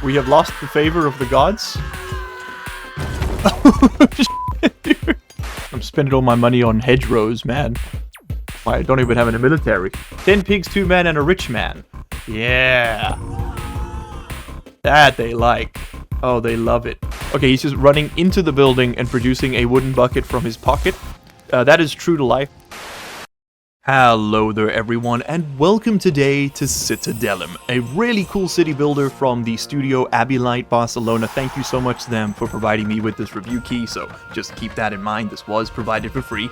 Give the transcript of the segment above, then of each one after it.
We have lost the favor of the gods. Dude. I'm spending all my money on hedgerows, man. I don't even have a military. 10 pigs, 2 men, and a rich man. Yeah. That they like. Oh, they love it. Okay, he's just running into the building and producing a wooden bucket from his pocket. That is true to life. Hello there everyone, and welcome today to Citadelum, a really cool city builder from the studio Abylight Barcelona. Thank you so much to them for providing me with this review key, so just keep that in mind. This was provided for free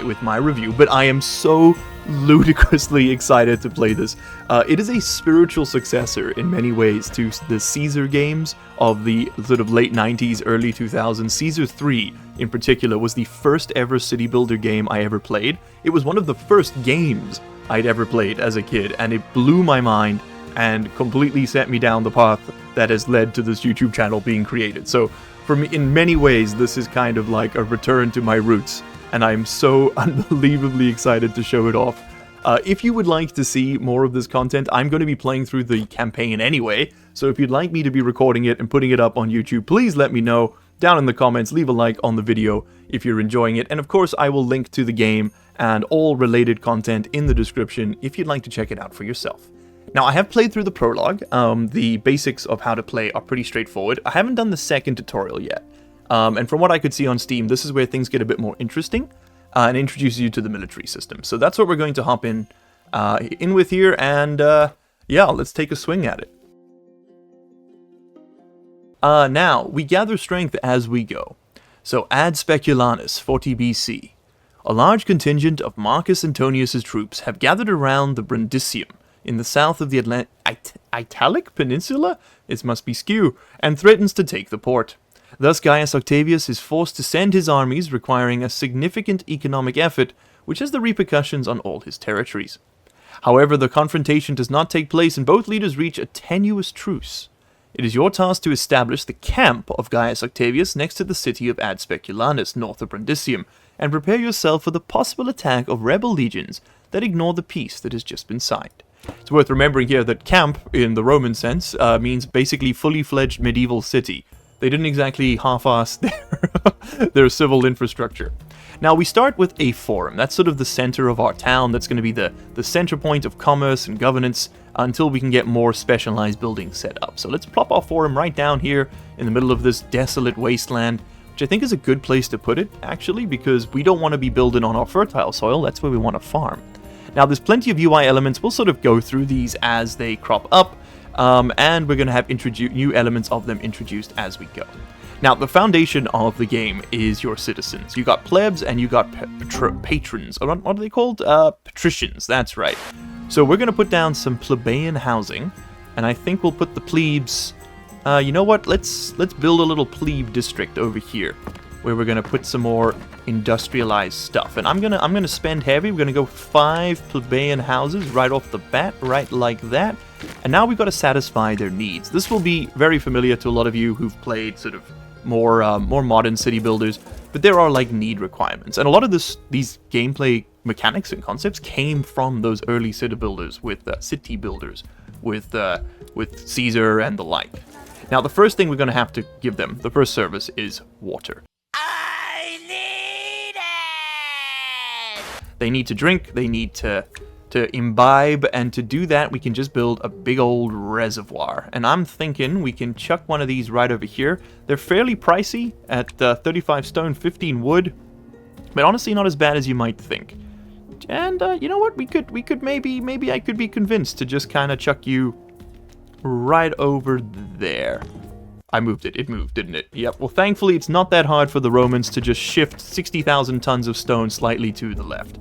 with my review, but I am so ludicrously excited to play this. It is a spiritual successor in many ways to the Caesar games of the sort of late 90s, early 2000s. Caesar 3 in particular was the first ever city builder game I ever played. It was one of the first games I'd ever played as a kid, and it blew my mind and completely set me down the path that has led to this YouTube channel being created. So for me, in many ways, this is kind of like a return to my roots, and I'm so unbelievably excited to show it off. If you would like to see more of this content, I'm going to be playing through the campaign anyway, so if you'd like me to be recording it and putting it up on YouTube, please let me know down in the comments. Leave a like on the video if you're enjoying it, and of course I will link to the game and all related content in the description if you'd like to check it out for yourself. Now, I have played through the prologue. The basics of how to play are pretty straightforward. I haven't done the second tutorial yet, and from what I could see on Steam, this is where things get a bit more interesting and introduces you to the military system. So that's what we're going to hop in with here, and yeah, let's take a swing at it. Now, we gather strength as we go. So, ad speculanus, 40 BC. A large contingent of Marcus Antonius's troops have gathered around the Brundisium in the south of the Italic Peninsula, it must be skew, and threatens to take the port. Thus, Gaius Octavius is forced to send his armies, requiring a significant economic effort, which has the repercussions on all his territories. However, the confrontation does not take place, and both leaders reach a tenuous truce. It is your task to establish the camp of Gaius Octavius next to the city of Ad Speculanus, north of Brundisium, and prepare yourself for the possible attack of rebel legions that ignore the peace that has just been signed. It's worth remembering here that camp, in the Roman sense, means basically fully fledged medieval city. They didn't exactly half-ass their civil infrastructure. Now, we start with a forum. That's sort of the center of our town. That's going to be the center point of commerce and governance until we can get more specialized buildings set up. So let's plop our forum right down here in the middle of this desolate wasteland, which I think is a good place to put it, actually, because we don't want to be building on our fertile soil. That's where we want to farm. Now, there's plenty of UI elements. We'll sort of go through these as they crop up, and we're going to have new elements of them introduced as we go. Now, the foundation of the game is your citizens. You got plebs and you got patrons. What are they called? Patricians, that's right. So we're going to put down some plebeian housing, and I think we'll put the plebes... you know what? Let's build a little plebe district over here, where we're going to put some more industrialized stuff. And I'm gonna spend heavy. We're going to go 5 plebeian houses right off the bat, right like that. And now we've got to satisfy their needs. This will be very familiar to a lot of you who've played sort of more modern city builders, but there are like need requirements, and a lot of these gameplay mechanics and concepts came from those early city builders with Caesar and the like. Now, the first thing we're going to have to give them, the first service, is water. I need it! They need to drink, they need to imbibe, and to do that we can just build a big old reservoir. And I'm thinking we can chuck one of these right over here. They're fairly pricey at 35 stone, 15 wood, but honestly not as bad as you might think. And you know what, we could maybe I could be convinced to just kind of chuck you right over there. I moved it. It moved, didn't it? Yep. Well, thankfully it's not that hard for the Romans to just shift 60,000 tons of stone slightly to the left.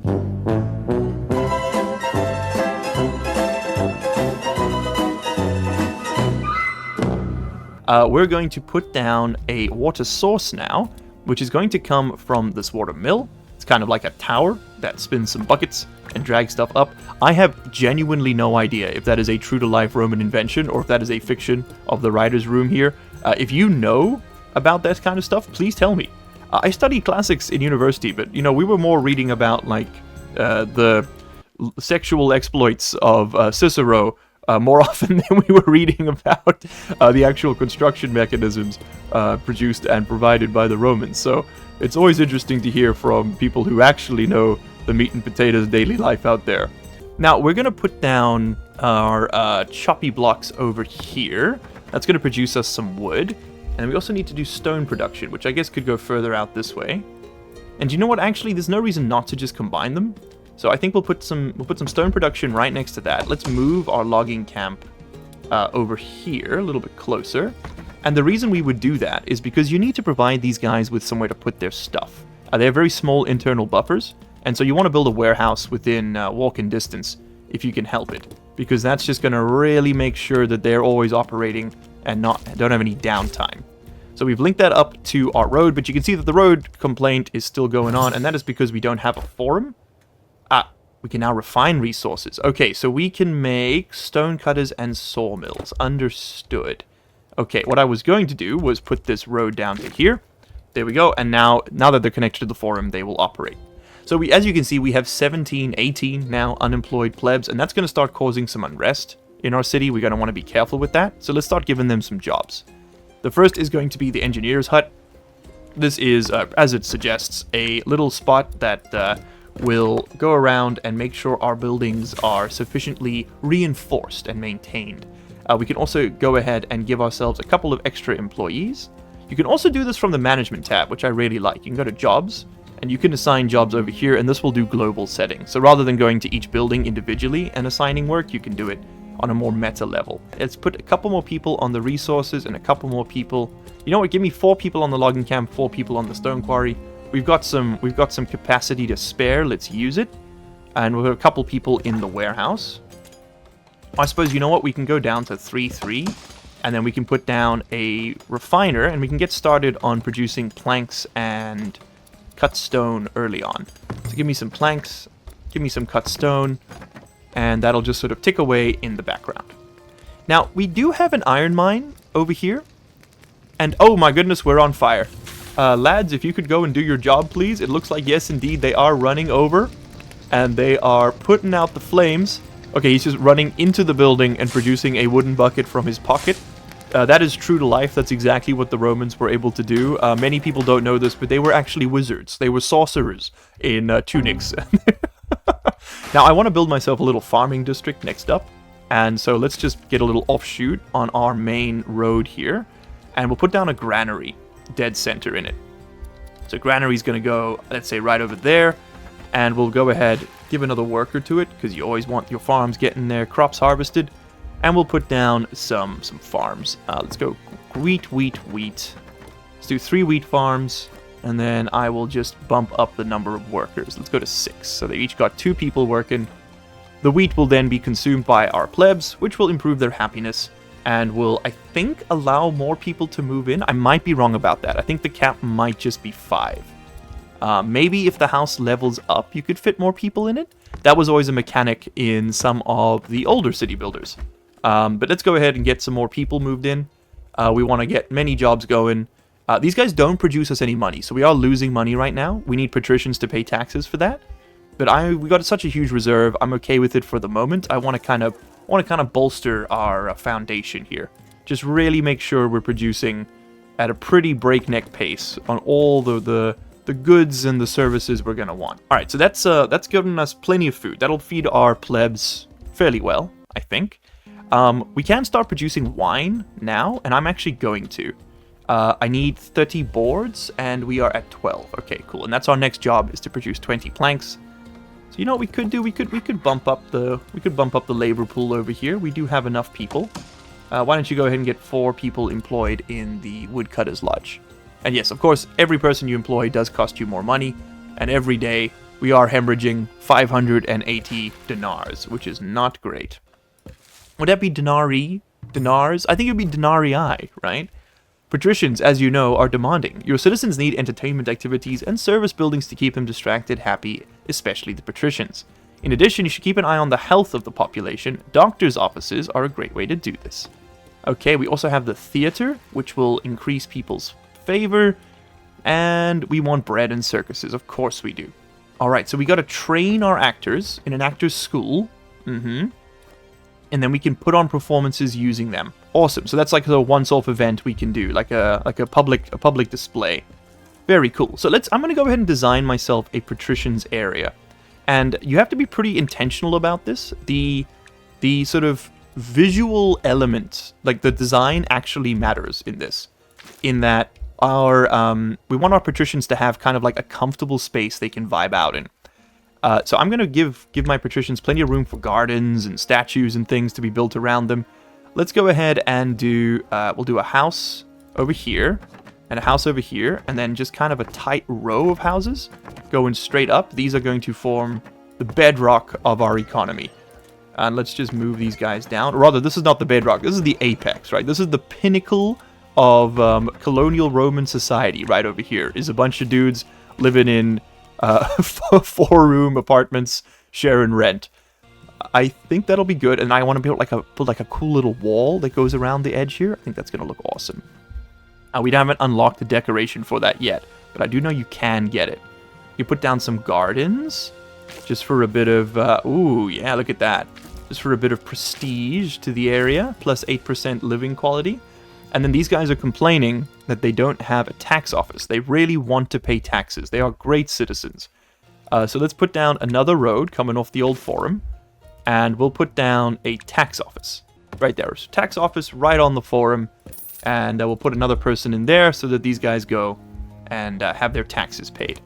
We're going to put down a water source now, which is going to come from this water mill. It's kind of like a tower that spins some buckets and drags stuff up. I have genuinely no idea if that is a true-to-life Roman invention or if that is a fiction of the writer's room here. If you know about that kind of stuff, please tell me. I studied classics in university, but, you know, we were more reading about, like, the sexual exploits of Cicero more often than we were reading about the actual construction mechanisms produced and provided by the Romans. So it's always interesting to hear from people who actually know the meat and potatoes daily life out there. Now, we're going to put down our choppy blocks over here. That's going to produce us some wood. And we also need to do stone production, which I guess could go further out this way. And you know what? Actually, there's no reason not to just combine them. So I think we'll put some stone production right next to that. Let's move our logging camp over here a little bit closer. And the reason we would do that is because you need to provide these guys with somewhere to put their stuff. They have very small internal buffers, and so you want to build a warehouse within walking distance if you can help it, because that's just going to really make sure that they're always operating and don't have any downtime. So we've linked that up to our road, but you can see that the road complaint is still going on, and that is because we don't have a forum. We can now refine resources. Okay, so we can make stone cutters and sawmills. Understood. Okay, what I was going to do was put this road down to here. There we go, and now that they're connected to the forum, they will operate. So as you can see, we have 17, 18 now unemployed plebs, and that's going to start causing some unrest in our city. We're going to want to be careful with that, so let's start giving them some jobs. The first is going to be the engineer's hut. This is, as it suggests, a little spot that will go around and make sure our buildings are sufficiently reinforced and maintained. We can also go ahead and give ourselves a couple of extra employees. You can also do this from the management tab, which I really like. You can go to jobs, and you can assign jobs over here, and this will do global settings. So rather than going to each building individually and assigning work, you can do it on a more meta level. Let's put a couple more people on the resources and a couple more people. You know what? Give me 4 people on the logging camp, 4 people on the stone quarry. We've got some capacity to spare. Let's use it. And we've got a couple people in the warehouse. I suppose, you know what? We can go down to 3-3, and then we can put down a refiner, and we can get started on producing planks and cut stone early on. So give me some planks, give me some cut stone, and that'll just sort of tick away in the background. Now, we do have an iron mine over here, and oh my goodness, we're on fire. Lads, if you could go and do your job, please. It looks like, yes, indeed, they are running over, and they are putting out the flames. Okay, he's just running into the building and producing a wooden bucket from his pocket. That is true to life. That's exactly what the Romans were able to do. Many people don't know this, but they were actually wizards. They were sorcerers in tunics. Now, I want to build myself a little farming district next up. And so let's just get a little offshoot on our main road here. And we'll put down a granary dead center in it. So granary's going to go, let's say, right over there. And we'll go ahead, give another worker to it, because you always want your farms getting their crops harvested. And we'll put down some farms. Let's go wheat. Let's do 3 wheat farms. And then I will just bump up the number of workers. Let's go to 6. So they each got 2 people working. The wheat will then be consumed by our plebs, which will improve their happiness. And will, I think, allow more people to move in. I might be wrong about that. I think the cap might just be 5. Maybe if the house levels up, you could fit more people in it. That was always a mechanic in some of the older city builders. But let's go ahead and get some more people moved in. We want to get many jobs going. These guys don't produce us any money, so we are losing money right now. We need patricians to pay taxes for that. But we got such a huge reserve. I'm okay with it for the moment. I want to kind of bolster our foundation here. Just really make sure we're producing at a pretty breakneck pace on all the goods and the services we're gonna want. All right, so that's given us plenty of food. That'll feed our plebs fairly well, I think. We can start producing wine now, and I'm actually going to. I need 30 boards, and we are at 12. Okay, cool. And that's our next job, is to produce 20 planks. So you know what we could do? We could bump up the labor pool over here. We do have enough people. Why don't you go ahead and get 4 people employed in the woodcutter's lodge? And yes, of course, every person you employ does cost you more money, and every day we are hemorrhaging 580 dinars, which is not great. Would that be denarii? Dinars? I think it would be denarii, right? Patricians, as you know, are demanding. Your citizens need entertainment activities and service buildings to keep them distracted, happy, especially the patricians. In addition, you should keep an eye on the health of the population. Doctors' offices are a great way to do this. Okay, we also have the theater, which will increase people's favor, and we want bread and circuses. Of course we do. Alright, so we gotta train our actors in an actor's school. and then we can put on performances using them. Awesome. So that's like a once-off event we can do, like a public display. Very cool. So I'm going to go ahead and design myself a Patrician's area. And you have to be pretty intentional about this. The sort of visual element, like the design, actually matters in this. In that we want our Patricians to have kind of like a comfortable space they can vibe out in. So I'm going to give my Patricians plenty of room for gardens and statues and things to be built around them. Let's go ahead and we'll do a house over here and a house over here, and then just kind of a tight row of houses going straight up. These are going to form the bedrock of our economy. And let's just move these guys down. Or rather, this is not the bedrock. This is the apex, right? This is the pinnacle of colonial Roman society right over here. Is a bunch of dudes living in 4-room apartments sharing rent. I think that'll be good, and I want to build like a cool little wall that goes around the edge here. I think that's going to look awesome. We haven't unlocked the decoration for that yet, but I do know you can get it. You put down some gardens, just for a bit of, ooh, yeah, look at that. Just for a bit of prestige to the area, plus 8% living quality. And then these guys are complaining that they don't have a tax office. They really want to pay taxes. They are great citizens. So let's put down another road coming off the old forum, and we'll put down a tax office right there. So tax office right on the forum, and we'll put another person in there so that these guys go and have their taxes paid.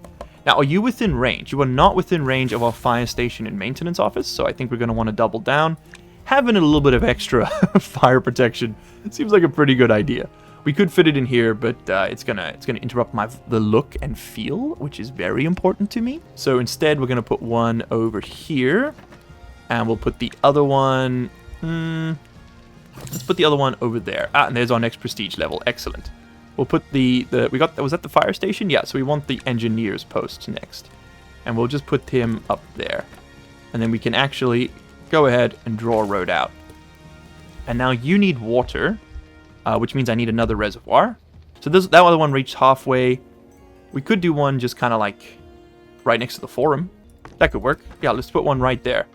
Now, are you within range? You are not within range of our fire station and maintenance office, so I think we're going to want to double down. Having a little bit of extra fire protection seems like a pretty good idea. We could fit it in here, but it's gonna interrupt the look and feel, which is very important to me. So instead, we're gonna put one over here, and we'll put the other one. Let's put the other one over there. And there's our next prestige level. Excellent. We'll put was that the fire station? Yeah. So we want the engineer's post next, and we'll just put him up there, and then we can actually go ahead and draw a road out. And now you need water, which means I need another reservoir. So that other one reached halfway. We could do one just kind of like right next to the forum. That could work. Yeah, let's put one right there.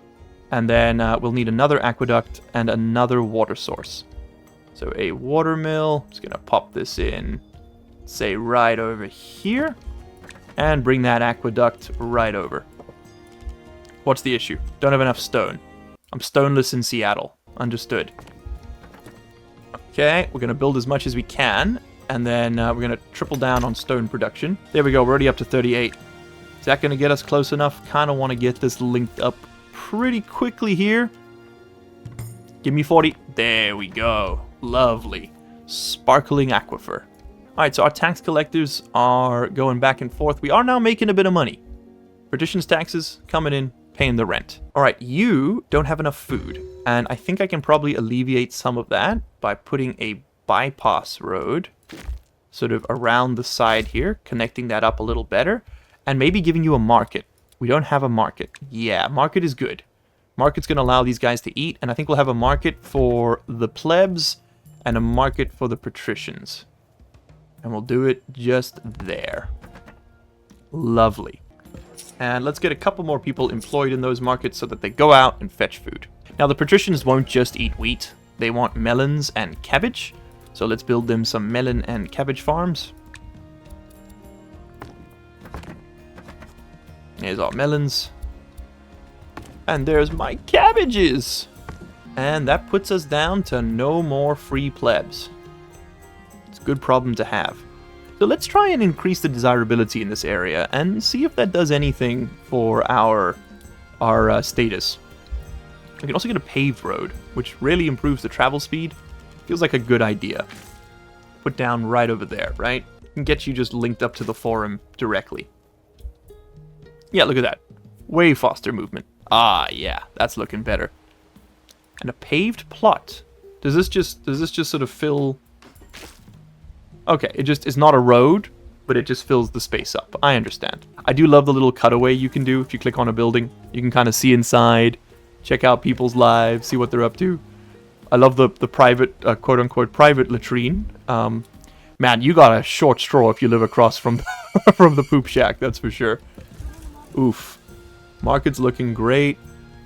And then we'll need another aqueduct and another water source. So a water mill. Just going to pop this in, say, right over here. And bring that aqueduct right over. What's the issue? Don't have enough stone. I'm stoneless in Seattle. Understood. Okay, we're going to build as much as we can, and then we're going to triple down on stone production. There we go, we're already up to 38. Is that going to get us close enough? Kind of want to get this linked up pretty quickly here. Give me 40. There we go. Lovely. Sparkling aquifer. Alright, so our tax collectors are going back and forth. We are now making a bit of money. Patrician's taxes coming in, paying the rent. Alright, you don't have enough food, and I think I can probably alleviate some of that by putting a bypass road sort of around the side here, connecting that up a little better, and maybe giving you a market. We don't have a market. Yeah, market is good. Market's going to allow these guys to eat, and I think we'll have a market for the plebs and a market for the patricians. And we'll do it just there. Lovely. And let's get a couple more people employed in those markets so that they go out and fetch food. Now, the patricians won't just eat wheat. They want melons and cabbage. So let's build them some melon and cabbage farms. There's our melons. And there's my cabbages! And that puts us down to no more free plebs. It's a good problem to have. So let's try and increase the desirability in this area and see if that does anything for our status. We can also get a paved road, which really improves the travel speed. Feels like a good idea. Put down right over there, right? And get you just linked up to the forum directly. Yeah, look at that. Way faster movement. Ah, yeah, that's looking better. And a paved plot. Does this just sort of fill? Okay, it's not a road, but it just fills the space up. I understand. I do love the little cutaway you can do if you click on a building. You can kind of see inside, check out people's lives, see what they're up to. I love the private, quote-unquote, private latrine. Man, you got a short straw if you live across from, from the poop shack, that's for sure. Oof. Market's looking great.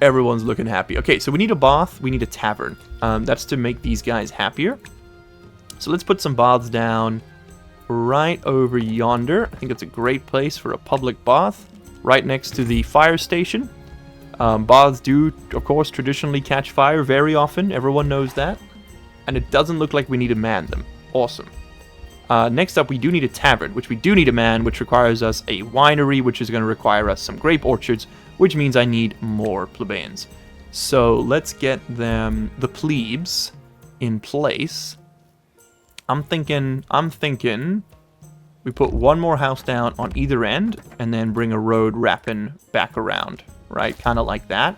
Everyone's looking happy. Okay, so we need a bath. We need a tavern. That's to make these guys happier. So let's put some baths down right over yonder. I think it's a great place for a public bath. Right next to the fire station. Baths do, of course, traditionally catch fire very often. Everyone knows that. And it doesn't look like we need to man them. Awesome. Next up, we do need a tavern, which we do need a man, which requires us a winery, which is going to require us some grape orchards, which means I need more plebeians. So let's get them, the plebes, in place. I'm thinking we put one more house down on either end, and then bring a road wrapping back around, right? Kind of like that.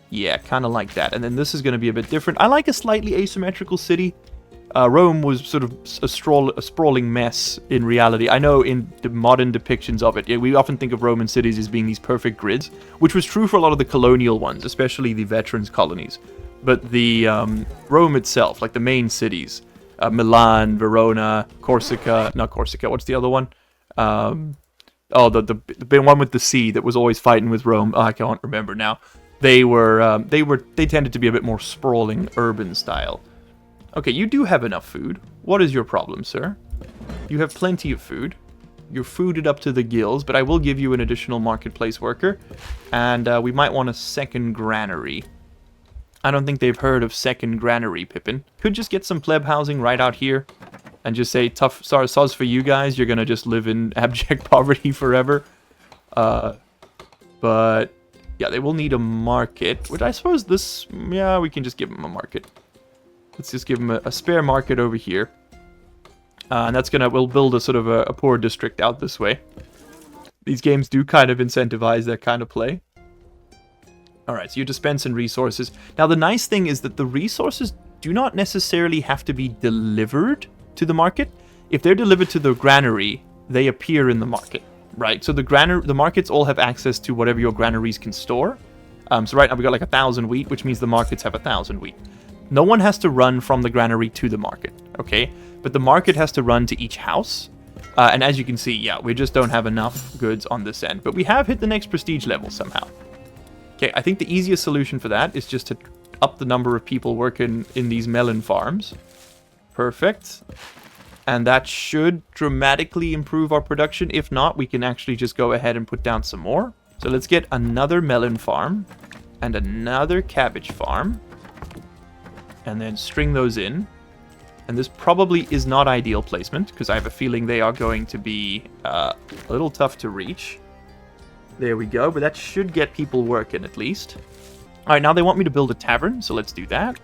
Yeah, kind of like that. And then this is going to be a bit different. I like a slightly asymmetrical city. Rome was sort of a sprawling mess in reality. I know in the modern depictions of it, we often think of Roman cities as being these perfect grids, which was true for a lot of the colonial ones, especially the veterans' colonies. But the Rome itself, like the main cities, Milan, Verona, Corsica, not Corsica, what's the other one? The one with the sea that was always fighting with Rome. Oh, I can't remember now. They tended to be a bit more sprawling urban style. Okay, you do have enough food. What is your problem, sir? You have plenty of food. You're fooded up to the gills, but I will give you an additional marketplace worker. And we might want a second granary. I don't think they've heard of second granary, Pippin. Could just get some pleb housing right out here. And just say, tough soz for you guys. You're going to just live in abject poverty forever. But yeah, they will need a market. Which I suppose we can just give them a market. Let's just give them a spare market over here. And we'll build a sort of a poor district out this way. These games do kind of incentivize that kind of play. Alright, so you're dispensing resources. Now the nice thing is that the resources do not necessarily have to be delivered to the market. If they're delivered to the granary, they appear in the market, right? So the markets all have access to whatever your granaries can store. So right now we got like 1,000 wheat, which means the markets have 1,000 wheat. No one has to run from the granary to the market, okay? But the market has to run to each house. And as you can see, yeah, we just don't have enough goods on this end. But we have hit the next prestige level somehow. Okay, I think the easiest solution for that is just to up the number of people working in these melon farms. Perfect. And that should dramatically improve our production. If not, we can actually just go ahead and put down some more. So let's get another melon farm and another cabbage farm. And then string those in. And this probably is not ideal placement, because I have a feeling they are going to be a little tough to reach. There we go, but that should get people working at least. Alright, now they want me to build a tavern, so let's do that.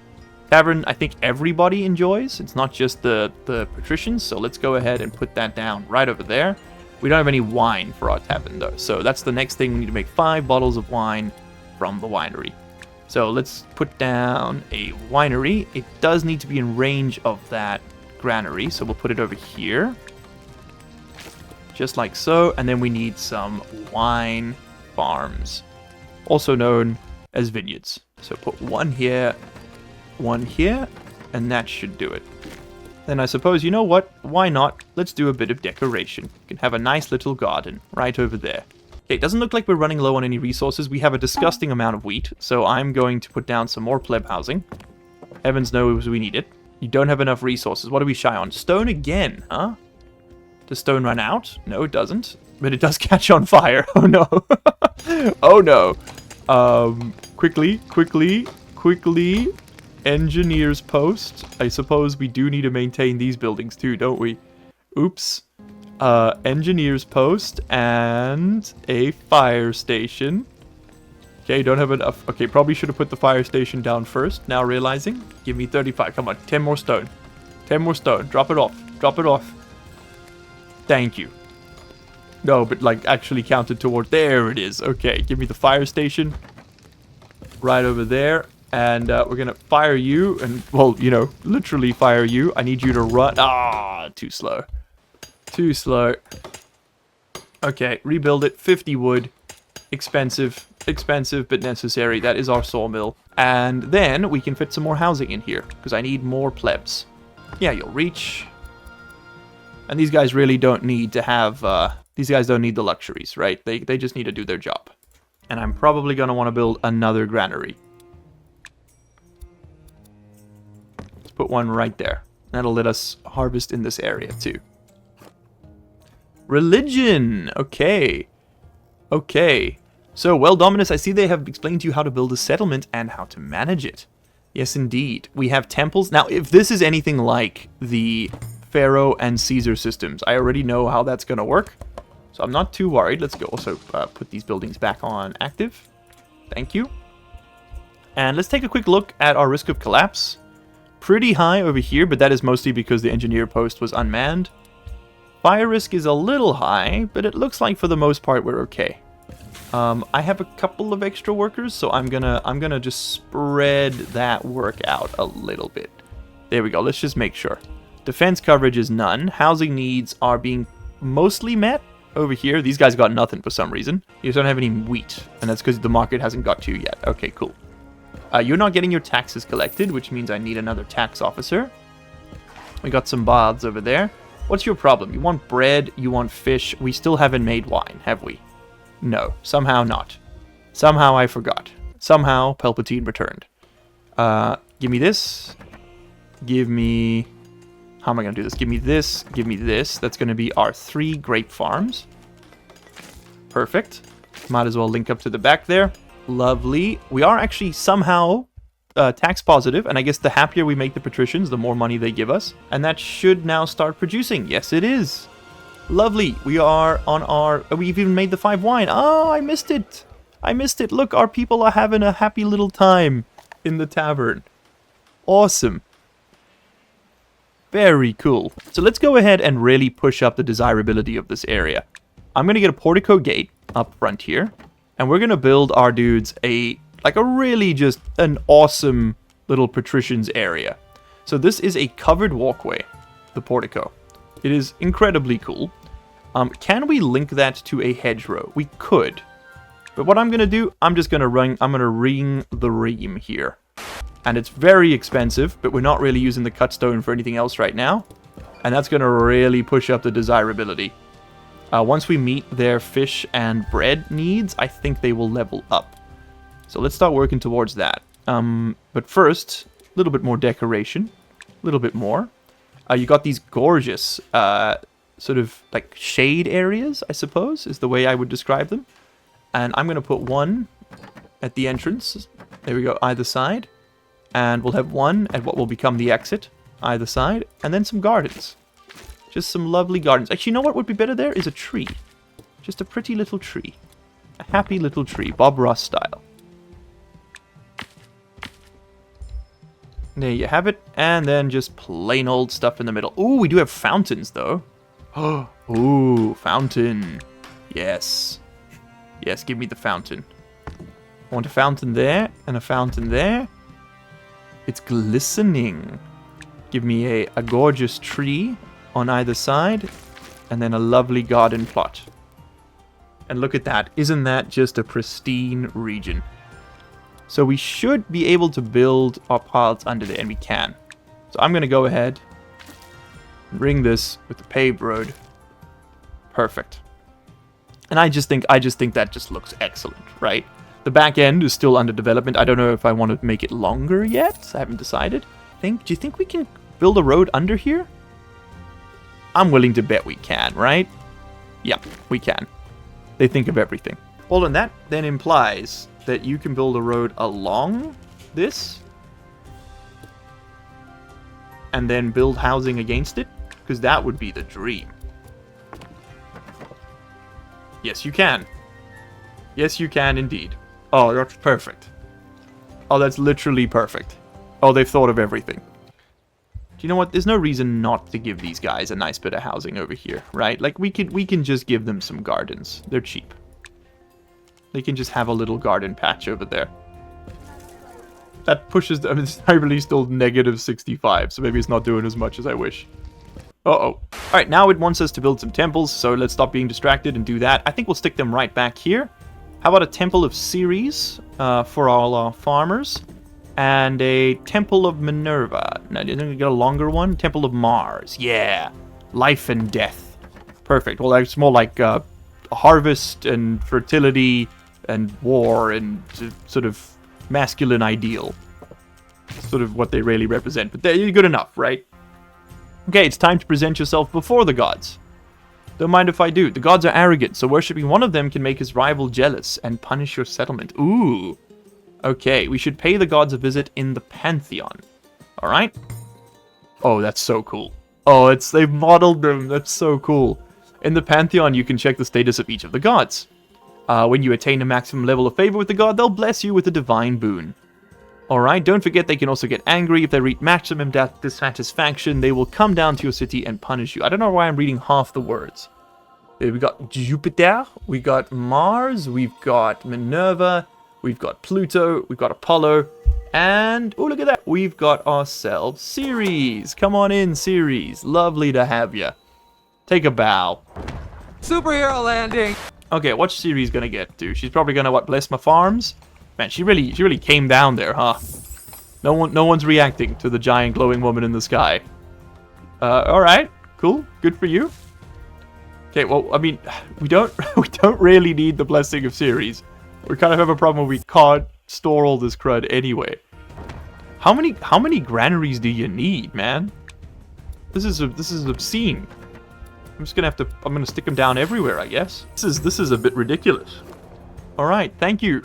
Tavern, I think everybody enjoys. It's not just the patricians, so let's go ahead and put that down right over there. We don't have any wine for our tavern, though, so that's the next thing. We need to make 5 bottles of wine from the winery. So let's put down a winery. It does need to be in range of that granary, so we'll put it over here. Just like so, and then we need some wine farms, also known as vineyards. So put one here, and that should do it. Then I suppose, you know what, why not? Let's do a bit of decoration. You can have a nice little garden right over there. Okay, it doesn't look like we're running low on any resources. We have a disgusting amount of wheat, so I'm going to put down some more pleb housing. Heavens knows we need it. You don't have enough resources. What are we shy on? Stone again, huh? Does stone run out? No, it doesn't. But it does catch on fire. Oh, no. Oh, no. Quickly. Engineer's post. I suppose we do need to maintain these buildings, too, don't we? Oops. Engineer's post and a fire station. Okay, don't have enough. Okay, probably should have put the fire station down first. Now realizing. Give me 35. Come on, 10 more stone. 10 more stone. Drop it off. Drop it off. Thank you. No, but like actually counted toward. There it is. Okay, give me the fire station. Right over there. And we're going to fire you. And, well, you know, literally fire you. I need you to run. Ah, too slow. Too slow. Okay, rebuild it. 50 wood. Expensive, but necessary. That is our sawmill. And then we can fit some more housing in here, because I need more plebs. Yeah, you'll reach. And these guys really don't need to have, these guys don't need the luxuries, right? They just need to do their job. And I'm probably going to want to build another granary. Let's put one right there. That'll let us harvest in this area too. Religion! Okay. Okay. So, well, Dominus, I see they have explained to you how to build a settlement and how to manage it. Yes, indeed. We have temples. Now, if this is anything like the Pharaoh and Caesar systems, I already know how that's going to work. So I'm not too worried. Let's go also put these buildings back on active. Thank you. And let's take a quick look at our risk of collapse. Pretty high over here, but that is mostly because the engineer post was unmanned. Fire risk is a little high, but it looks like for the most part we're okay. I have a couple of extra workers, so I'm gonna just spread that work out a little bit. There we go. Let's just make sure. Defense coverage is none. Housing needs are being mostly met. Over here, these guys got nothing for some reason. You just don't have any wheat, and that's because the market hasn't got to you yet. Okay, cool. You're not getting your taxes collected, which means I need another tax officer. We got some baths over there. What's your problem? You want bread, you want fish. We still haven't made wine, have we? No, somehow not. Somehow I forgot. Somehow Palpatine returned. Give me this. Give me... How am I going to do this? Give me this. Give me this. That's going to be our 3 grape farms. Perfect. Might as well link up to the back there. Lovely. We are actually somehow tax positive, and I guess the happier we make the patricians, the more money they give us. And that should now start producing. Yes, it is. Lovely. We are on our... We've even made the 5 wine. Oh, I missed it. I missed it. Look, our people are having a happy little time in the tavern. Awesome. Very cool. So let's go ahead and really push up the desirability of this area. I'm going to get a portico gate up front here. And we're going to build our dudes a really just an awesome little patricians area. So this is a covered walkway, the portico. It is incredibly cool. Can we link that to a hedgerow? We could. But what I'm going to do, I'm going to ring the ream here. And it's very expensive, but we're not really using the cut stone for anything else right now. And that's going to really push up the desirability. Once we meet their fish and bread needs, I think they will level up. So let's start working towards that. But first, a little bit more decoration. A little bit more. You got these gorgeous sort of like shade areas, I suppose, is the way I would describe them. And I'm going to put one at the entrance. There we go, either side. And we'll have one at what will become the exit, either side. And then some gardens. Just some lovely gardens. Actually, you know what would be better there? Is a tree. Just a pretty little tree. A happy little tree, Bob Ross style. There you have it. And then just plain old stuff in the middle. Ooh, we do have fountains, though. Ooh, fountain. Yes. Yes, give me the fountain. I want a fountain there and a fountain there. It's glistening. Give me a gorgeous tree on either side. And then a lovely garden plot. And look at that. Isn't that just a pristine region? So we should be able to build our paths under there. And we can. So I'm going to go ahead and ring this with the paved road. Perfect. And I just think that just looks excellent, right? The back end is still under development. I don't know if I want to make it longer yet. I haven't decided. Do you think we can build a road under here? I'm willing to bet we can, right? Yeah, we can. They think of everything. Well, and that then implies that you can build a road along this and then build housing against it, because that would be the dream. Yes, you can. Yes, you can indeed. Oh, that's perfect. Oh, that's literally perfect. Oh, they've thought of everything. Do you know what? There's no reason not to give these guys a nice bit of housing over here, right? Like, we can just give them some gardens. They're cheap. They can just have a little garden patch over there. That pushes them. I mean, I released still negative 65, so maybe it's not doing as much as I wish. Uh-oh. Alright, now it wants us to build some temples, so let's stop being distracted and do that. I think we'll stick them right back here. How about a Temple of Ceres for all our farmers? And a Temple of Minerva. Now, didn't we get a longer one? Temple of Mars. Yeah. Life and death. Perfect. Well, that's more like harvest and fertility and war and sort of masculine ideal. Sort of what they really represent. But they're good enough, right? Okay, it's time to present yourself before the gods. Don't mind if I do. The gods are arrogant, so worshipping one of them can make his rival jealous and punish your settlement. Ooh. Okay, we should pay the gods a visit in the Pantheon. Alright? Oh, that's so cool. Oh, they've modeled them. That's so cool. In the Pantheon, you can check the status of each of the gods. When you attain a maximum level of favor with the god, they'll bless you with a divine boon. Alright, don't forget they can also get angry if they reach maximum dissatisfaction. They will come down to your city and punish you. I don't know why I'm reading half the words. We got Jupiter, we got Mars, we've got Minerva, we've got Pluto, we've got Apollo, and, oh look at that, we've got ourselves Ceres. Come on in, Ceres. Lovely to have you. Take a bow. Superhero landing! Okay, what's Ceres gonna get to? She's probably gonna, what, bless my farms? Man, she really came down there, huh? No one's reacting to the giant glowing woman in the sky. Alright, cool, good for you. Okay, well, I mean, we don't really need the blessing of Ceres. We kind of have a problem where we can't store all this crud anyway. How many granaries do you need, man? This is obscene. I'm gonna stick them down everywhere, I guess. This is a bit ridiculous. Alright, thank you.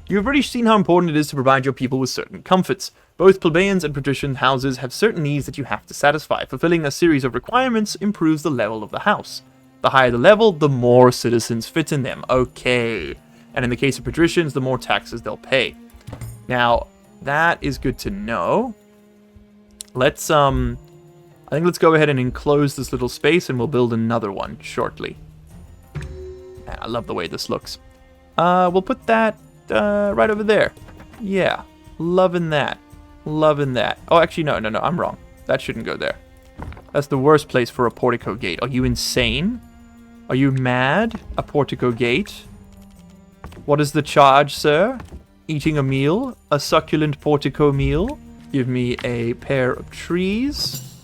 You have already seen how important it is to provide your people with certain comforts. Both plebeians and patrician houses have certain needs that you have to satisfy. Fulfilling a series of requirements improves the level of the house. The higher the level, the more citizens fit in them. Okay. And in the case of patricians, the more taxes they'll pay. Now, that is good to know. Let's, I think let's go ahead and enclose this little space and we'll build another one shortly. Man, I love the way this looks. We'll put that right over there. Yeah, loving that. Oh, actually, no, I'm wrong. That shouldn't go there. That's the worst place for a portico gate. Are you insane? Are you mad? A portico gate? What is the charge, sir? Eating a meal? A succulent portico meal? Give me a pair of trees.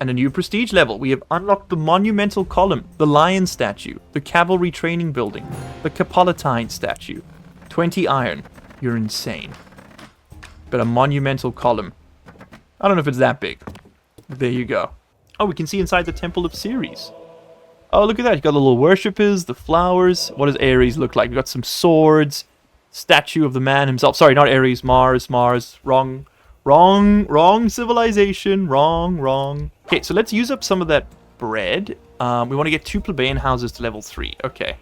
And a new prestige level. We have unlocked the monumental column, the lion statue, the cavalry training building, the Capitoline statue. 20 iron. You're insane. But a monumental column. I don't know if it's that big. There you go. Oh, we can see inside the Temple of Ceres. Oh, look at that. You got the little worshippers, the flowers. What does Ares look like? We got some swords. Statue of the man himself. Sorry, not Ares. Mars. Wrong civilization. Wrong. Okay, so let's use up some of that bread. We want to get 2 plebeian houses to level 3. Okay.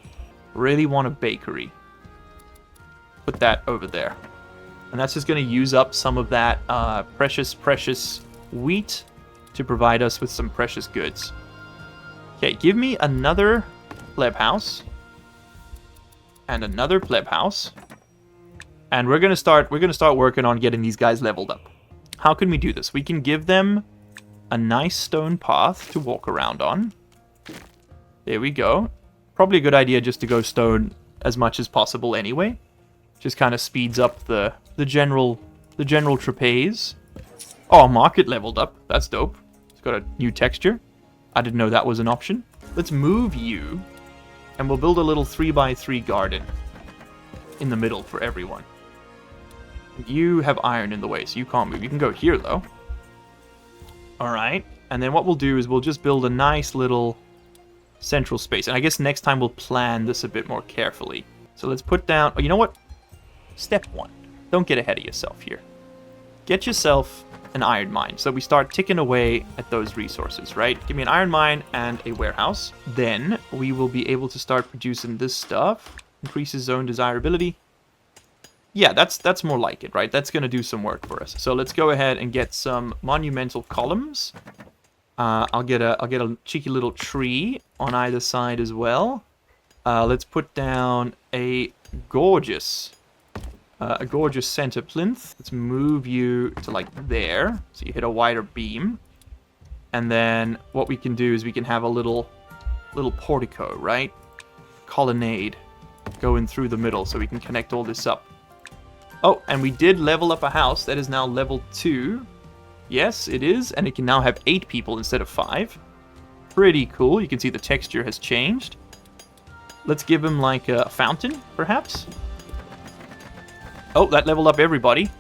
Really want a bakery. Put that over there. And that's just going to use up some of that precious wheat to provide us with some precious goods. Okay, give me another pleb house. And another pleb house. And we're going to start working on getting these guys leveled up. How can we do this? We can give them a nice stone path to walk around on. There we go. Probably a good idea just to go stone as much as possible anyway. Just kind of speeds up the general trapeze. Oh, market leveled up. That's dope. It's got a new texture. I didn't know that was an option. Let's move you, and we'll build a little 3x3 garden in the middle for everyone. You have iron in the way, so you can't move. You can go here, though. Alright, and then what we'll do is we'll just build a nice little central space. And I guess next time we'll plan this a bit more carefully. So let's put down... Oh, you know what? Step 1. Don't get ahead of yourself here. Get yourself an iron mine. So we start ticking away at those resources, right? Give me an iron mine and a warehouse. Then we will be able to start producing this stuff. Increases zone desirability. Yeah, that's more like it, right? That's going to do some work for us. So let's go ahead and get some monumental columns. I'll get a cheeky little tree on either side as well. Let's put down a gorgeous center plinth. Let's move you to like there, so you hit a wider beam. And then what we can do is we can have a little portico, right? Colonnade going through the middle, so we can connect all this up. Oh, and we did level up a house that is now level 2. Yes, it is, and it can now have 8 people instead of 5. Pretty cool. You can see the texture has changed. Let's give him like a fountain, perhaps. Oh, that leveled up everybody.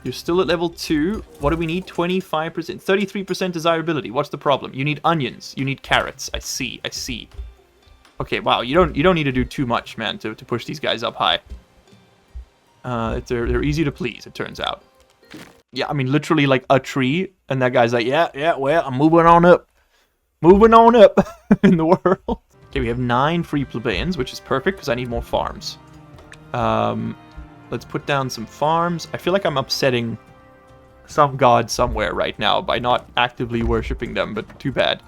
You're still at level 2. What do we need? 25%, 33% desirability. What's the problem? You need onions. You need carrots. I see. Okay, wow. You don't need to do too much, man, to push these guys up high. They're easy to please, it turns out. Yeah, I mean, literally like a tree, and that guy's like, yeah, well, I'm moving on up. Moving on up in the world. Okay, we have 9 free plebeians, which is perfect, because I need more farms. Let's put down some farms. I feel like I'm upsetting some god somewhere right now by not actively worshipping them, but too bad.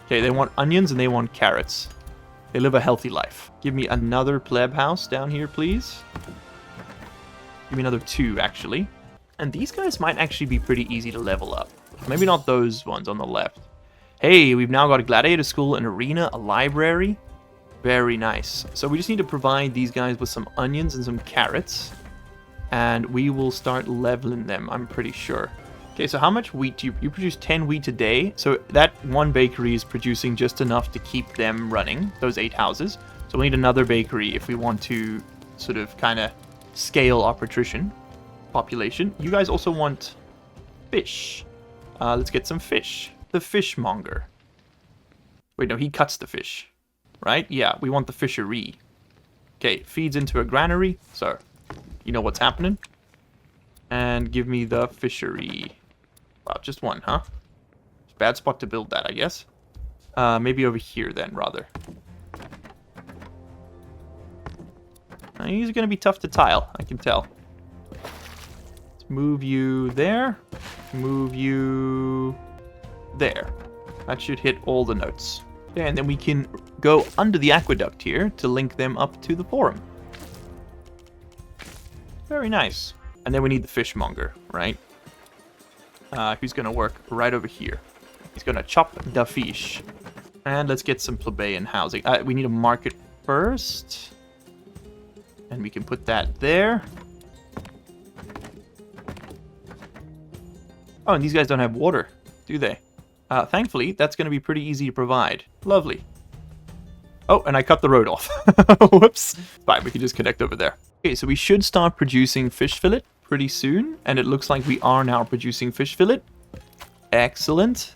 Okay, they want onions and they want carrots. They live a healthy life. Give me another pleb house down here, please. Give me another 2, actually. And these guys might actually be pretty easy to level up. Maybe not those ones on the left. Hey, we've now got a gladiator school, an arena, a library. Very nice. So we just need to provide these guys with some onions and some carrots. And we will start leveling them, I'm pretty sure. Okay, so how much wheat do you produce 10 wheat a day? So that one bakery is producing just enough to keep them running, those 8 houses. So we need another bakery if we want to sort of kind of scale our patrician population. You guys also want fish. Let's get some fish. The fishmonger. Wait, no, he cuts the fish. Right? Yeah, we want the fishery. Okay, feeds into a granary. So, you know what's happening. And give me the fishery. Wow, just one, huh? It's a bad spot to build that, I guess. Maybe over here then, rather. These are going to be tough to tile, I can tell. Let's move you there. Move you there. That should hit all the notes. Yeah, and then we can go under the aqueduct here to link them up to the forum. Very nice. And then we need the fishmonger, right? Who's going to work right over here. He's going to chop the fish. And let's get some plebeian housing. We need a market first. And we can put that there. Oh, and these guys don't have water, do they? Thankfully, that's going to be pretty easy to provide. Lovely. Oh, and I cut the road off. Whoops. Fine, we can just connect over there. Okay, so we should start producing fish fillet pretty soon. And it looks like we are now producing fish fillet. Excellent.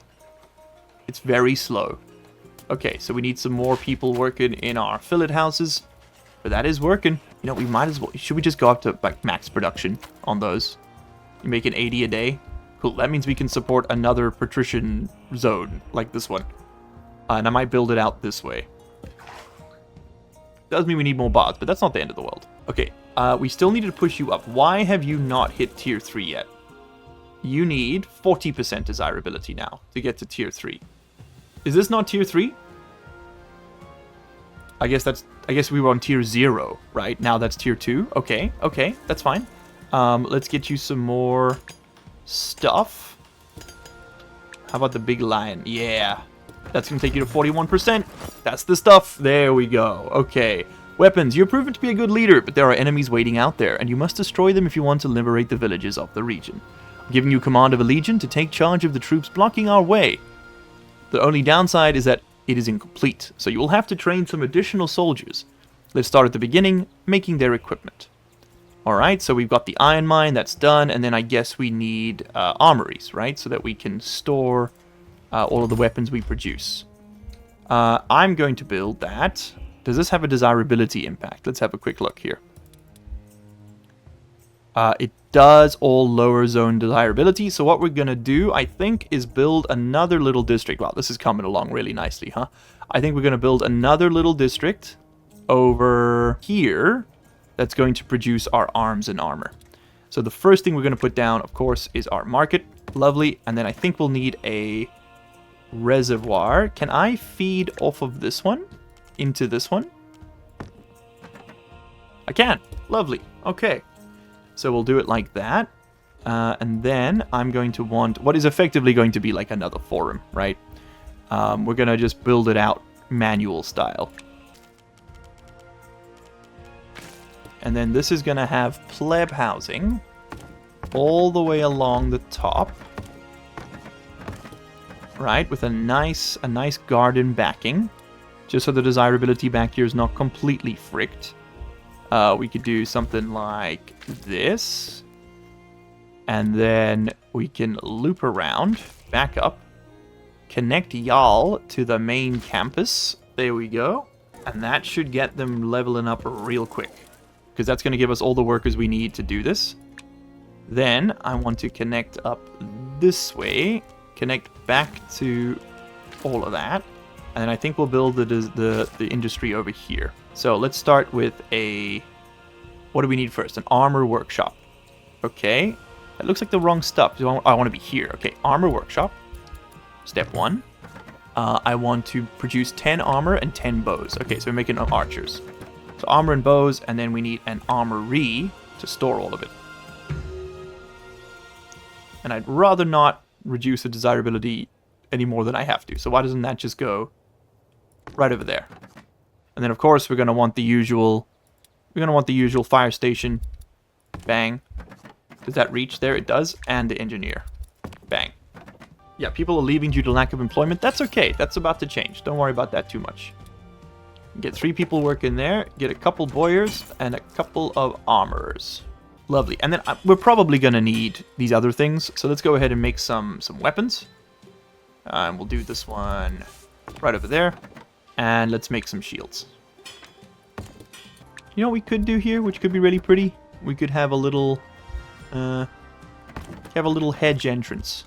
It's very slow. Okay, so we need some more people working in our fillet houses. But that is working. You know, we might as well... Should we just go up to like max production on those? You make an 80 a day? Cool, that means we can support another patrician zone, like this one. And I might build it out this way. Does mean we need more bots, but that's not the end of the world. Okay, we still needed to push you up. Why have you not hit tier 3 yet? You need 40% desirability now to get to tier 3. Is this not tier 3? I guess we were on tier 0, right? Now that's tier 2. Okay, that's fine. Let's get you some more stuff. How about the big lion? Yeah. That's going to take you to 41%. That's the stuff. There we go. Okay. Weapons. You're proven to be a good leader, but there are enemies waiting out there, and you must destroy them if you want to liberate the villages of the region. I'm giving you command of a legion to take charge of the troops blocking our way. The only downside is that it is incomplete, so you will have to train some additional soldiers. Let's start at the beginning, making their equipment. Alright, so we've got the iron mine, that's done, and then I guess we need armories, right? So that we can store all of the weapons we produce. I'm going to build that. Does this have a desirability impact? Let's have a quick look here. It does all lower zone desirability, so what we're going to do, I think, is build another little district. Wow, this is coming along really nicely, huh? I think we're going to build another little district over here that's going to produce our arms and armor. So the first thing we're going to put down, of course, is our market. Lovely. And then I think we'll need a reservoir. Can I feed off of this one into this one? I can. Lovely. Okay. So we'll do it like that. And then I'm going to want what is effectively going to be like another forum, right? We're going to just build it out manual style. And then this is going to have pleb housing all the way along the top. Right, with a nice garden backing. just so the desirability back here is not completely fricked. We could do something like this. And then we can loop around, back up, connect y'all to the main campus. There we go. And that should get them leveling up real quick, because that's going to give us all the workers we need to do this. Then I want to connect up this way, connect back to all of that, and then I think we'll build the industry over here. So let's start with a... What do we need first? An armor workshop. Okay, that looks like the wrong stuff. I want to be here. Okay, armor workshop. Step 1. I want to produce 10 armor and 10 bows. Okay, so we're making archers. So armor and bows, and then we need an armory to store all of it. And I'd rather not reduce the desirability any more than I have to. So why doesn't that just go right over there? And then of course we're going to want the usual... We're going to want the usual fire station. Bang. Does that reach there? It does. And the engineer. Bang. Yeah, people are leaving due to lack of employment. That's okay. That's about to change. Don't worry about that too much. Get 3 people working there. Get a couple bowyers and a couple of armorers. Lovely. And then we're probably going to need these other things. So let's go ahead and make some weapons. And we'll do this one right over there. And let's make some shields. You know what we could do here, which could be really pretty? We could have a little... hedge entrance.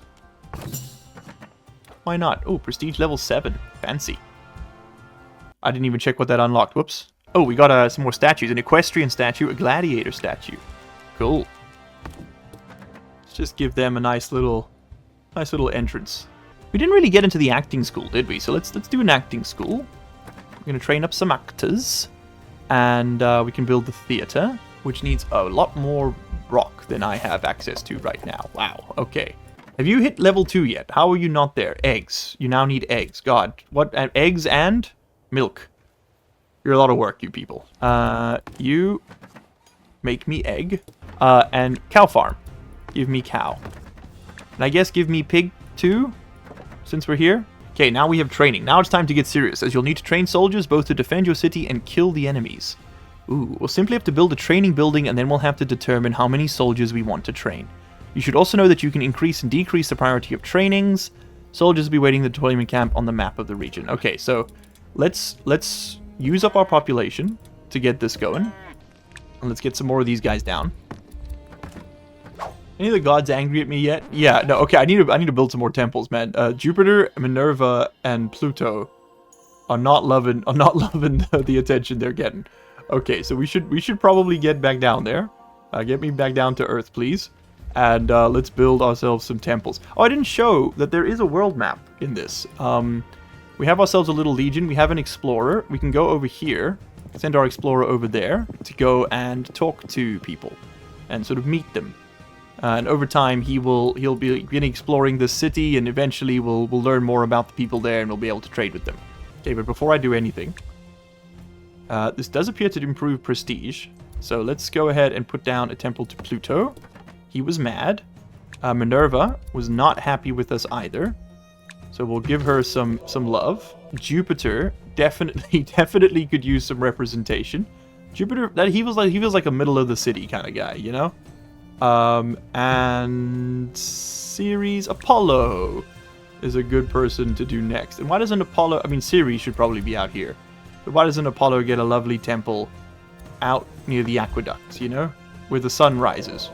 Why not? Oh, prestige level 7. Fancy. I didn't even check what that unlocked. Whoops. Oh, we got some more statues. An equestrian statue, a gladiator statue. Cool. Let's just give them a nice little entrance. We didn't really get into the acting school, did we? So let's do an acting school. We're going to train up some actors. And we can build the theater, which needs a lot more rock than I have access to right now. Wow, okay. Have you hit level 2 yet? How are you not there? Eggs. You now need eggs. God, what? Eggs and milk. You're a lot of work, you people. You make me egg. And cow farm. Give me cow. And I guess give me pig too, since we're here. Okay, now we have training. Now it's time to get serious, as you'll need to train soldiers both to defend your city and kill the enemies. Ooh, we'll simply have to build a training building, and then we'll have to determine how many soldiers we want to train. You should also know that you can increase and decrease the priority of trainings. Soldiers will be waiting in the deployment camp on the map of the region. Okay, so let's use up our population to get this going. And let's get some more of these guys down. Any of the gods angry at me yet? Yeah, no, okay, I need to build some more temples, man. Jupiter, Minerva, and Pluto are not loving the attention they're getting. Okay, so we should probably get back down there. Get me back down to Earth, please. And let's build ourselves some temples. Oh, I didn't show that there is a world map in this. We have ourselves a little legion. We have an explorer. We can go over here, send our explorer over there to go and talk to people and sort of meet them. And over time, he'll be exploring the city, and eventually we'll learn more about the people there, and we'll be able to trade with them. Okay, but before I do anything, this does appear to improve prestige. So let's go ahead and put down a temple to Pluto. He was mad. Minerva was not happy with us either. So we'll give her some love. Jupiter definitely could use some representation. Jupiter, he was like a middle of the city kind of guy, you know? And Ceres, Apollo is a good person to do next. And why doesn't Apollo, I mean, Ceres should probably be out here. But why doesn't Apollo get a lovely temple out near the aqueducts, you know? Where the sun rises.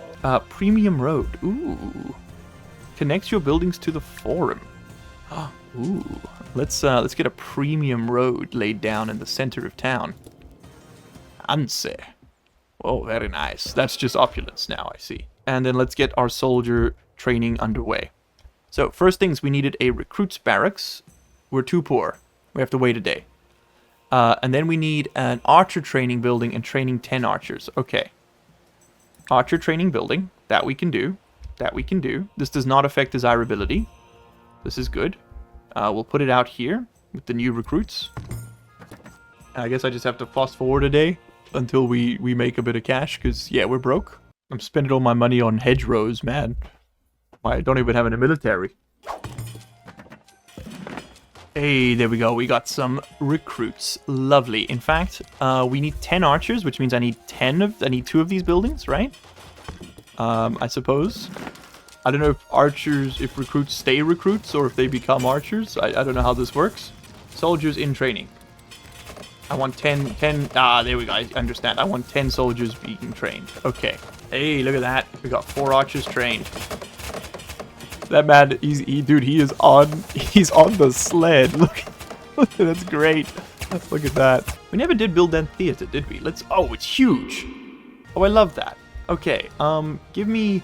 Premium Road. Ooh. Connects your buildings to the forum. Ooh. Let's get a premium road laid down in the center of town. Anse. Oh, very nice. That's just opulence now, I see. And then let's get our soldier training underway. So, first things, we needed a recruits barracks. We're too poor. We have to wait a day. And then we need an archer training building and training 10 archers. Okay. Archer training building. That we can do. That we can do. This does not affect desirability. This is good. We'll put it out here with the new recruits. I guess I just have to fast forward a day until we make a bit of cash, because, yeah, we're broke. I'm spending all my money on hedgerows, man. I don't even have any military. Hey, there we go. We got some recruits. Lovely. In fact, we need 10 archers, which means I need 2 of these buildings, right? I suppose. I don't know if recruits stay recruits or if they become archers. I don't know how this works. Soldiers in training. I want 10, there we go. I understand. I want 10 soldiers being trained. Okay. Hey, look at that. We got 4 archers trained. That man, dude, he's on the sled. Look, that's great. Look at that. We never did build that theater, did we? Oh, it's huge. Oh, I love that. Okay, give me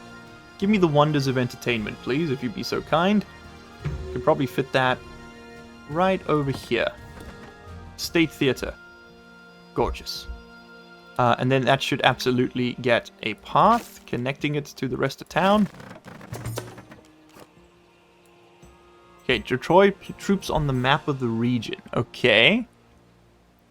the wonders of entertainment, please, if you'd be so kind. Could probably fit that right over here. State Theater. Gorgeous. And then that should absolutely get a path connecting it to the rest of town. Okay, deploy troops on the map of the region. Okay.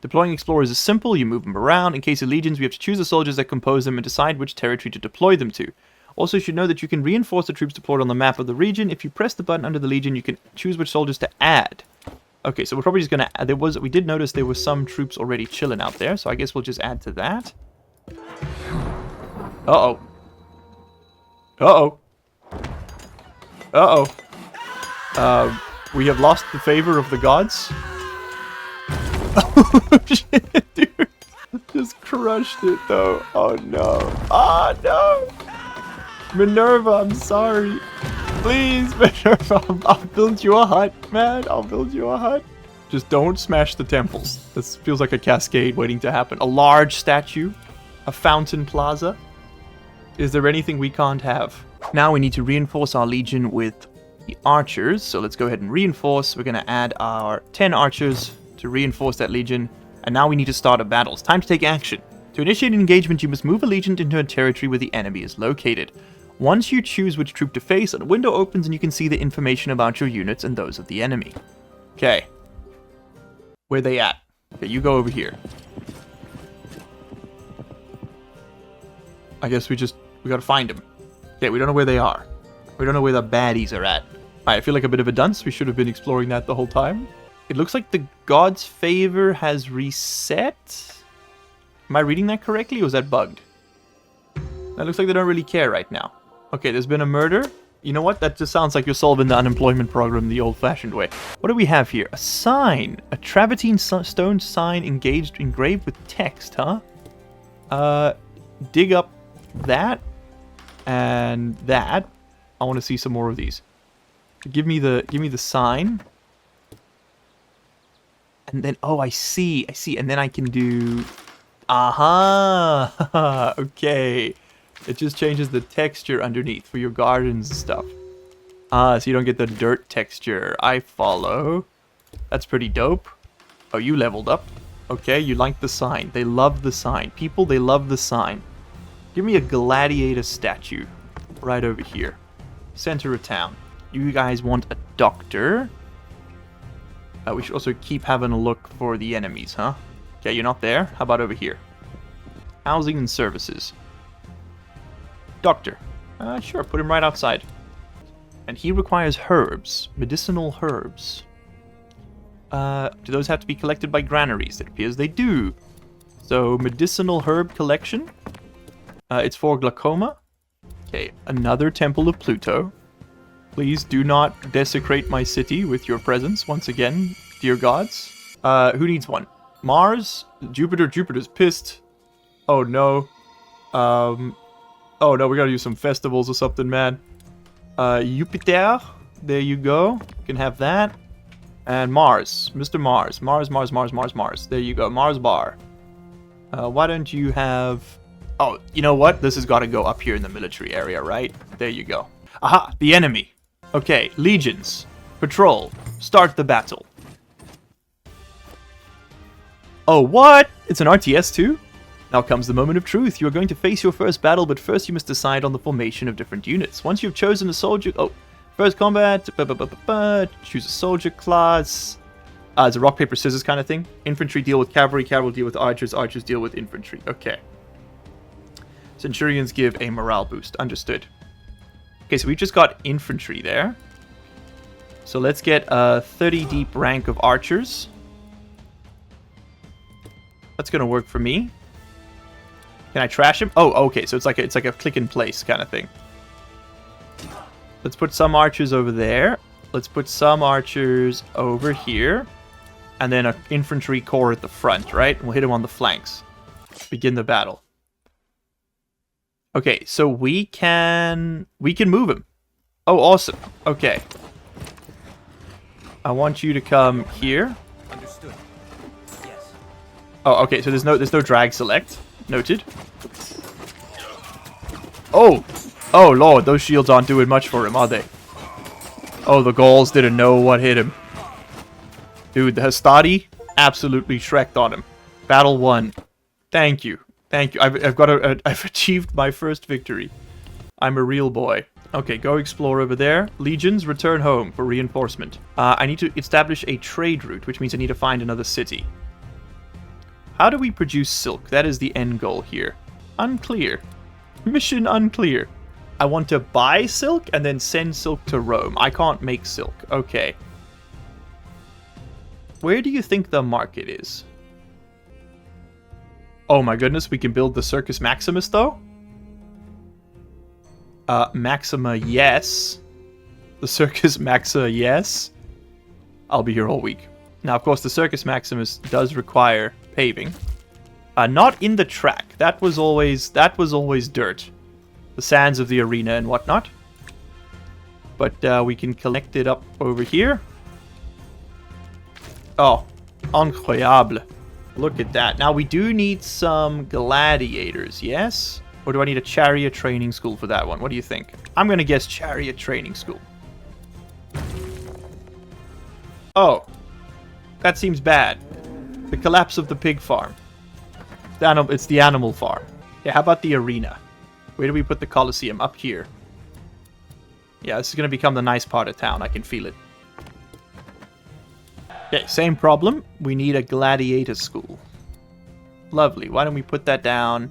Deploying explorers is simple. You move them around. In case of legions, we have to choose the soldiers that compose them and decide which territory to deploy them to. Also, you should know that you can reinforce the troops deployed on the map of the region. If you press the button under the legion, you can choose which soldiers to add. Okay, so we're probably just going to... We did notice there were some troops already chilling out there, so I guess we'll just add to that. Uh-oh. Uh-oh. Uh-oh. We have lost the favor of the gods. Oh, shit, dude. Just crushed it, though. Oh, no. Oh, no. Minerva, I'm sorry. Please, Minerva, I'll build you a hut, man. I'll build you a hut. Just don't smash the temples. This feels like a cascade waiting to happen. A large statue. A fountain plaza. Is there anything we can't have? Now we need to reinforce our legion with the archers. So let's go ahead and reinforce. We're going to add our 10 archers to reinforce that legion. And now we need to start a battle. It's time to take action. To initiate an engagement, you must move a legion into a territory where the enemy is located. Once you choose which troop to face, a window opens and you can see the information about your units and those of the enemy. Okay. Where they at? Okay, you go over here. I guess we gotta find them. Okay, we don't know where they are. We don't know where the baddies are at. Alright, I feel like a bit of a dunce. We should have been exploring that the whole time. It looks like the god's favor has reset. Am I reading that correctly, or is that bugged? That looks like they don't really care right now. Okay, there's been a murder. You know what? That just sounds like you're solving the unemployment program the old-fashioned way. What do we have here? A sign. A travertine stone sign engraved with text, huh? Dig up that and that. I want to see some more of these. Give me the sign. And then, oh, I see. And then I can do... Aha! Okay. It just changes the texture underneath for your gardens and stuff. So you don't get the dirt texture. I follow. That's pretty dope. Oh, you leveled up. Okay, you like the sign. They love the sign. People, they love the sign. Give me a gladiator statue right over here. Center of town. You guys want a doctor. We should also keep having a look for the enemies, huh? Okay, you're not there. How about over here? Housing and services. Doctor. Sure, put him right outside. And he requires herbs. Medicinal herbs. Do those have to be collected by granaries? It appears they do. So, medicinal herb collection. It's for glaucoma. Okay, another Temple of Pluto. Please do not desecrate my city with your presence once again, dear gods. Who needs one? Mars? Jupiter? Jupiter's pissed. Oh no. Oh no, we gotta use some festivals or something, man. Jupiter. There you go. You can have that. And Mars. Mr. Mars. Mars. There you go. Mars bar. Why don't you have... Oh, you know what? This has got to go up here in the military area, right? There you go. Aha! The enemy. Okay, legions. Patrol. Start the battle. Oh, what? It's an RTS too? Now comes the moment of truth. You are going to face your first battle, but first you must decide on the formation of different units. Once you've chosen a soldier... Oh, first combat. Choose a soldier class. It's a rock, paper, scissors kind of thing. Infantry deal with cavalry. Cavalry deal with archers. Archers deal with infantry. Okay. Centurions give a morale boost. Understood. Okay, so we just got infantry there. So let's get a 30 deep rank of archers. That's gonna work for me. Can I trash him? Oh, okay. So it's like a click and place kind of thing. Let's put some archers over there. Let's put some archers over here. And then an infantry corps at the front, right? And we'll hit him on the flanks. Begin the battle. Okay, so we can move him. Oh, awesome. Okay. I want you to come here. Understood. Yes. Oh, okay, so there's no drag select. Noted. Oh! Oh, Lord, those shields aren't doing much for him, are they? Oh, the Gauls didn't know what hit him. Dude, the Hastati absolutely shreked on him. Battle won. Thank you. Thank you. I've achieved my first victory. I'm a real boy. Okay, go explore over there. Legions, return home for reinforcement. I need to establish a trade route, which means I need to find another city. How do we produce silk? That is the end goal here. Unclear. Mission unclear. I want to buy silk and then send silk to Rome. I can't make silk. Okay. Where do you think the market is? Oh my goodness, we can build the Circus Maximus though? Maxima, yes. The Circus Maxa, yes. I'll be here all week. Now, of course, the Circus Maximus does require paving. Not in the track. That was always dirt. The sands of the arena and whatnot. But we can connect it up over here. Oh, incroyable. Look at that. Now, we do need some gladiators, yes? Or do I need a chariot training school for that one? What do you think? I'm going to guess chariot training school. Oh. That seems bad. The collapse of the pig farm. It's the animal farm. Yeah, how about the arena? Where do we put the Colosseum? Up here. Yeah, this is going to become the nice part of town. I can feel it. Okay, same problem. We need a gladiator school. Lovely. Why don't we put that down?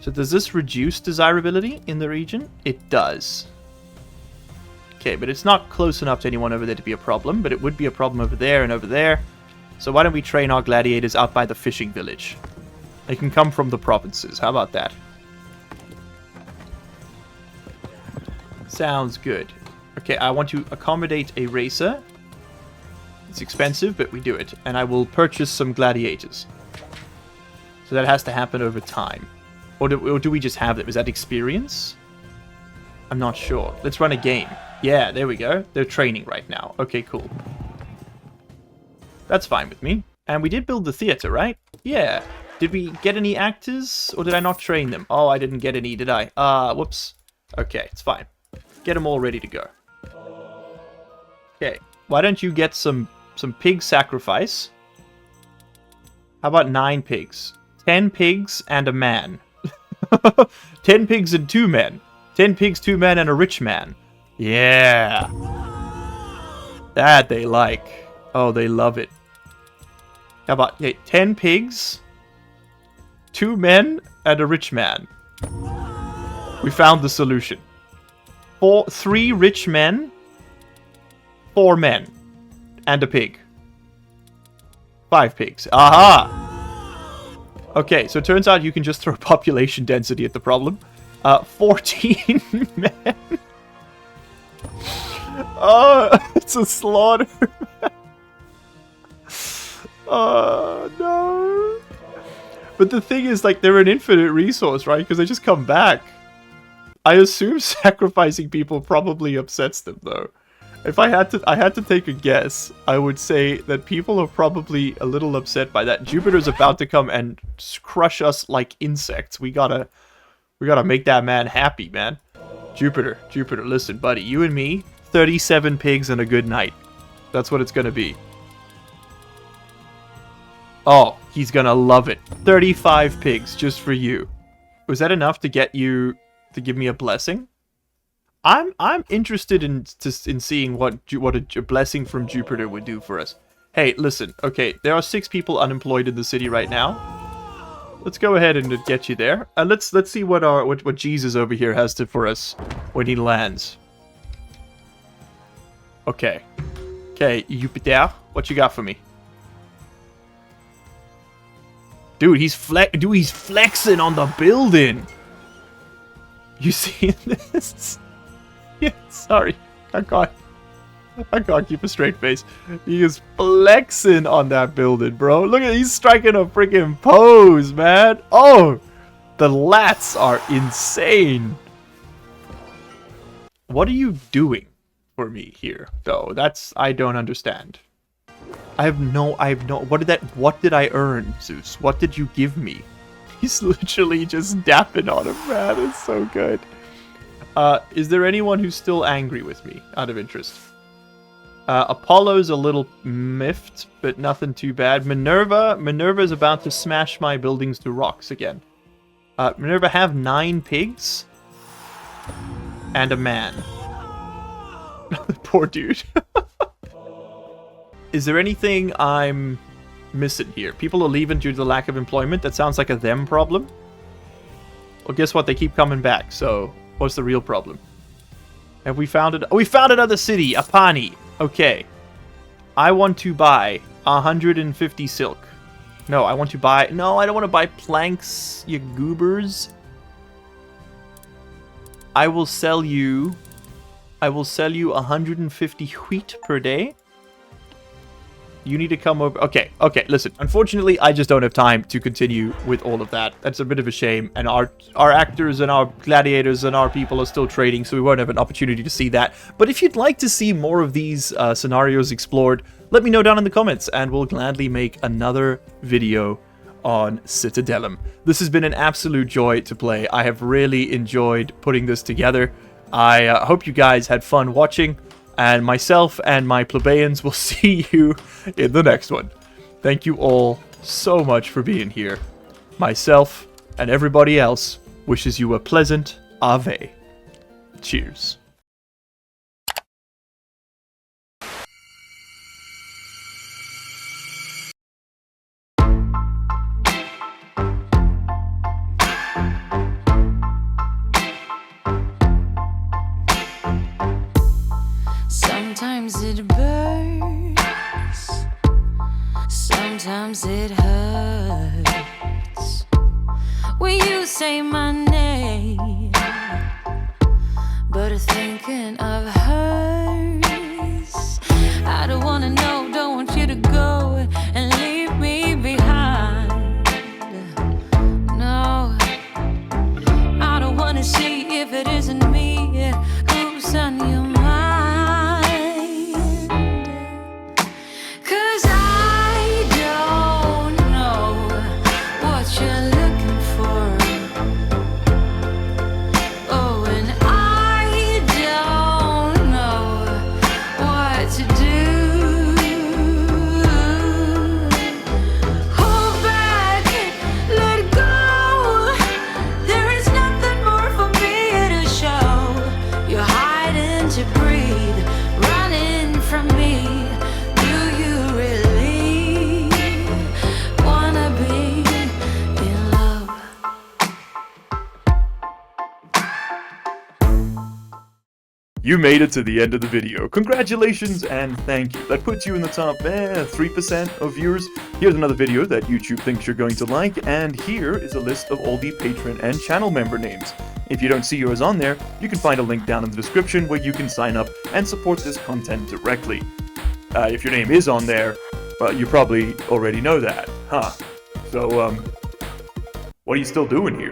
So does this reduce desirability in the region? It does. Okay, but it's not close enough to anyone over there to be a problem, but it would be a problem over there and over there. So why don't we train our gladiators out by the fishing village? They can come from the provinces. How about that? Sounds good. Okay, I want to accommodate a racer. It's expensive, but we do it. And I will purchase some gladiators. So that has to happen over time. Or do we just have them? Is that experience? I'm not sure. Let's run a game. Yeah, there we go. They're training right now. Okay, cool. That's fine with me. And we did build the theater, right? Yeah. Did we get any actors? Or did I not train them? Oh, I didn't get any, did I? Whoops. Okay, it's fine. Get them all ready to go. Okay. Why don't you get some pig sacrifice? How about 9 pigs? 10 pigs and a man. 10 pigs and 2 men. 10 pigs, 2 men, and a rich man. Yeah. That they like. Oh, they love it. How about 10 pigs, 2 men, and a rich man. We found the solution. 3 rich men, 4 men, and a pig. 5 pigs. Aha! Okay, so it turns out you can just throw population density at the problem. 14 men. Oh, it's a slaughter. Oh, no. But the thing is, like, they're an infinite resource, right? Because they just come back. I assume sacrificing people probably upsets them, though. If I had to take a guess, I would say that people are probably a little upset by that. Jupiter's about to come and crush us like insects. We gotta make that man happy, man. Jupiter, listen, buddy. You and me, 37 pigs and a good night. That's what it's gonna be. Oh, he's gonna love it. 35 pigs just for you. Was that enough to get you to give me a blessing? I'm interested in seeing what a blessing from Jupiter would do for us. Hey, listen. Okay, there are 6 people unemployed in the city right now. Let's go ahead and get you there. And let's see what Jesus over here has for us when he lands. Okay. Okay, Jupiter, what you got for me? Dude, he's flexing on the building. You see this? Yeah, sorry. I can't keep a straight face. He is flexing on that building, bro. Look at, he's striking a freaking pose, man. Oh, the lats are insane. What are you doing for me here, though? I don't understand. What did I earn, Zeus? What did you give me? He's literally just dapping on him, man. It's so good. Is there anyone who's still angry with me, out of interest? Apollo's a little miffed, but nothing too bad. Minerva's about to smash my buildings to rocks again. Minerva have 9 pigs and a man. Poor dude. Is there anything I'm missing here? People are leaving due to the lack of employment. That sounds like a them problem. Well, guess what? They keep coming back. So, what's the real problem? Have we found it? Oh, we found another city, Apani. Okay. I want to buy 150 silk. No, I want to buy... No, I don't want to buy planks, you goobers. I will sell you 150 wheat per day. You need to come over. Okay, listen. Unfortunately, I just don't have time to continue with all of that. That's a bit of a shame. And our actors and our gladiators and our people are still trading, so we won't have an opportunity to see that. But if you'd like to see more of these scenarios explored, let me know down in the comments, and we'll gladly make another video on Citadelum. This has been an absolute joy to play. I have really enjoyed putting this together. I hope you guys had fun watching. And myself and my plebeians will see you in the next one. Thank you all so much for being here. Myself and everybody else wishes you a pleasant Ave. Cheers. Sometimes it burns, sometimes it hurts when you say my name, but thinking of hers, I don't wanna know, don't want you to go and leave me behind. No, I don't wanna see if it isn't me who's on your mind. You made it to the end of the video. Congratulations and thank you. That puts you in the top 3% of viewers. Here's another video that YouTube thinks you're going to like, and here is a list of all the patron and channel member names. If you don't see yours on there, you can find a link down in the description where you can sign up and support this content directly. If your name is on there, well, you probably already know that, huh? So, what are you still doing here?